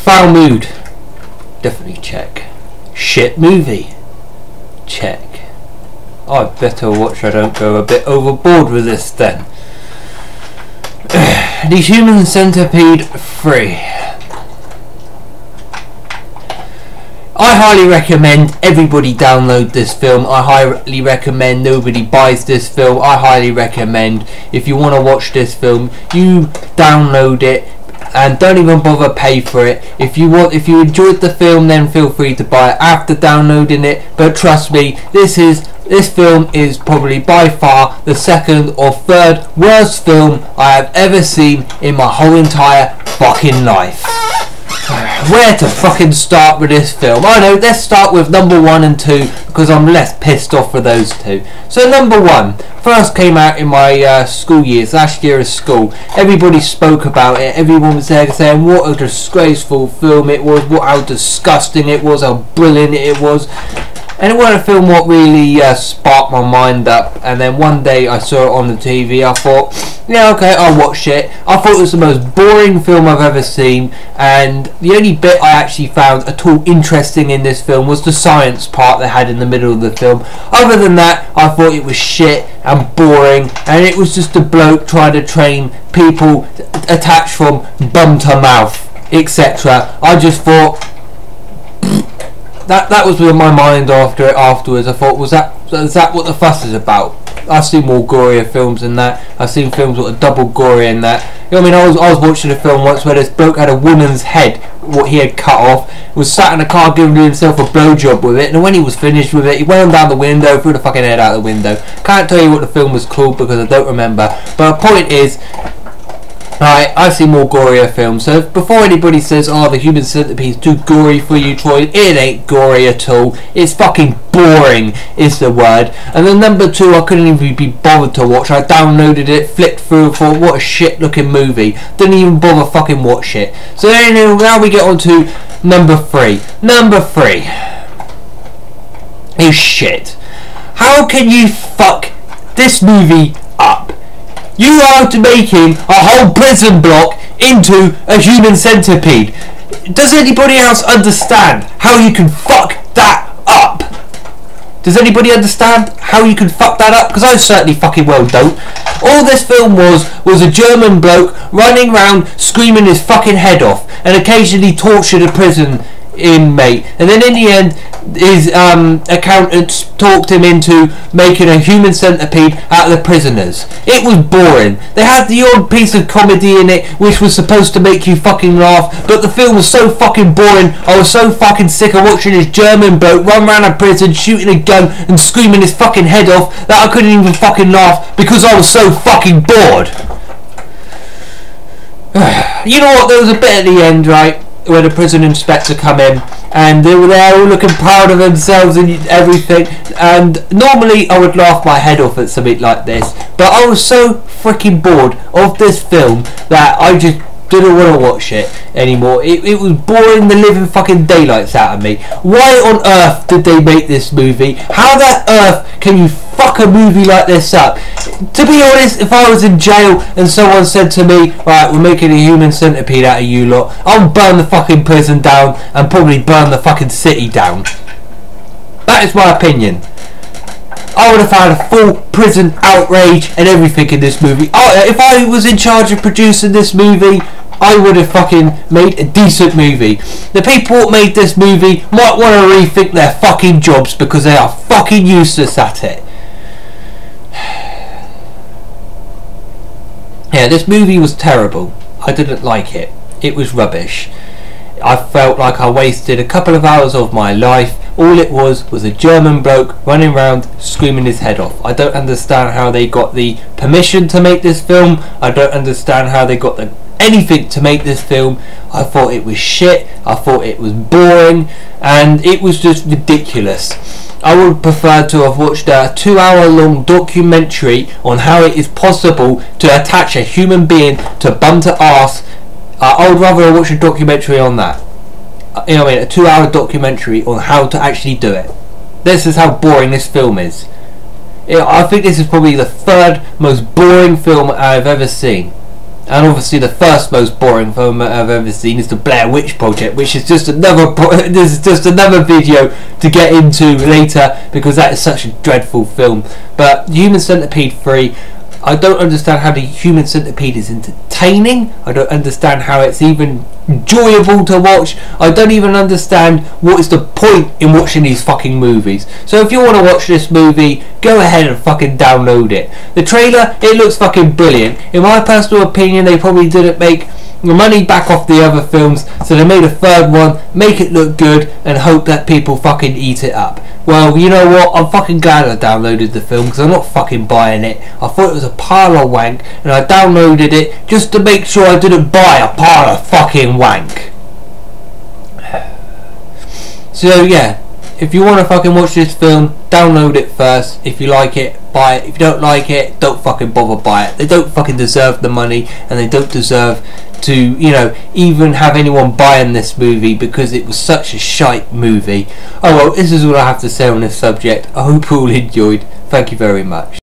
Foul mood, definitely check. Shit movie, check. I better watch I don't go a bit overboard with this then. The Human Centipede 3. I highly recommend everybody download this film. I highly recommend nobody buys this film. I highly recommend if you want to watch this film, you download it and don't even bother pay for it. If you enjoyed the film, then feel free to buy it after downloading it. But trust me, this film is probably by far the second or third worst film I have ever seen in my whole entire fucking life. Where to fucking start with this film? I know, let's start with number 1 and 2 because I'm less pissed off with those two. So number 1 first came out in my school years, last year of school. Everybody spoke about it. Everyone was there saying what a disgraceful film it was, how disgusting it was, how brilliant it was. And it wasn't a film what really sparked my mind up. And then one day I saw it on the TV. I thought, yeah, okay, I'll watch it. I thought it was the most boring film I've ever seen. And the only bit I actually found at all interesting in this film was the science part they had in the middle of the film. Other than that, I thought it was shit and boring. And it was just a bloke trying to train people attached from bum to mouth, etc. I just thought... That was with my mind afterwards. I thought, is that what the fuss is about? I've seen more gorier films than that. I've seen films that are double gory in that. You know what I mean? I was watching a film once where this bloke had a woman's head, what he had cut off, was sat in a car giving himself a blowjob with it, and when he was finished with it, he went down the window, threw the fucking head out the window. Can't tell you what the film was called because I don't remember. But the point is, right, I've seen more gorier films, so before anybody says, oh, the Human Centipede is too gory for you, Troy, it ain't gory at all. It's fucking boring, is the word. And then number 2, I couldn't even be bothered to watch. I downloaded it, flicked through and thought, what a shit looking movie. Didn't even bother fucking watch it. So anyway, now we get on to number 3. Number 3 is shit. How can you fuck this movie up? You are making a whole prison block into a human centipede. Does anybody else understand how you can fuck that up? Does anybody understand how you can fuck that up? Because I certainly fucking well don't. All this film was a German bloke running around screaming his fucking head off and occasionally tortured a prison inmate, and then in the end his accountants talked him into making a human centipede out of the prisoners. It was boring. They had the odd piece of comedy in it which was supposed to make you fucking laugh, but the film was so fucking boring. I was so fucking sick of watching this German bloke run around a prison shooting a gun and screaming his fucking head off that I couldn't even fucking laugh because I was so fucking bored. You know what, there was a bit at the end, right, where the prison inspector come in and they were there all looking proud of themselves and everything, and normally I would laugh my head off at something like this, but I was so freaking bored of this film that I just didn't want to watch it anymore. It was boring the living fucking daylights out of me. Why on earth did they make this movie? How the earth can you fuck a movie like this up? To be honest, if I was in jail and someone said to me, right, we're making a human centipede out of you lot, I'll burn the fucking prison down and probably burn the fucking city down. That is my opinion. I would have had a full prison outrage and everything in this movie. If I was in charge of producing this movie, I would have fucking made a decent movie. The people that made this movie might want to rethink their fucking jobs because they are fucking useless at it. Yeah, this movie was terrible. I didn't like it. It was rubbish. I felt like I wasted a couple of hours of my life. All it was a German bloke running around screaming his head off. I don't understand how they got the permission to make this film. I don't understand how they got anything to make this film. I thought it was shit. I thought it was boring, and it was just ridiculous. I would prefer to have watched a 2-hour-long documentary on how it is possible to attach a human being to bum to arse. I would rather watch a documentary on that. You know what I mean? A 2-hour documentary on how to actually do it. This is how boring this film is. I think this is probably the third most boring film I've ever seen. And obviously the first most boring film I've ever seen is the Blair Witch Project, which is just another this is just another video to get into later, because that is such a dreadful film. But Human Centipede 3, I don't understand how the Human Centipede is entertaining. I don't understand how it's even enjoyable to watch. I don't even understand what is the point in watching these fucking movies. So if you want to watch this movie, go ahead and fucking download it. The trailer, it looks fucking brilliant. In my personal opinion, they probably didn't make the money back off the other films, so they made a third one, make it look good, and hope that people fucking eat it up. Well, you know what, I'm fucking glad I downloaded the film, because I'm not fucking buying it. I thought it was a pile of wank, and I downloaded it just to make sure I didn't buy a pile of fucking wank. So yeah, if you want to fucking watch this film, download it first. If you like it, buy it. If you don't like it, don't fucking bother buy it. They don't fucking deserve the money, and they don't deserve to, you know, even have anyone buying this movie, because it was such a shite movie. Oh well, this is all I have to say on this subject. I hope you all enjoyed. Thank you very much.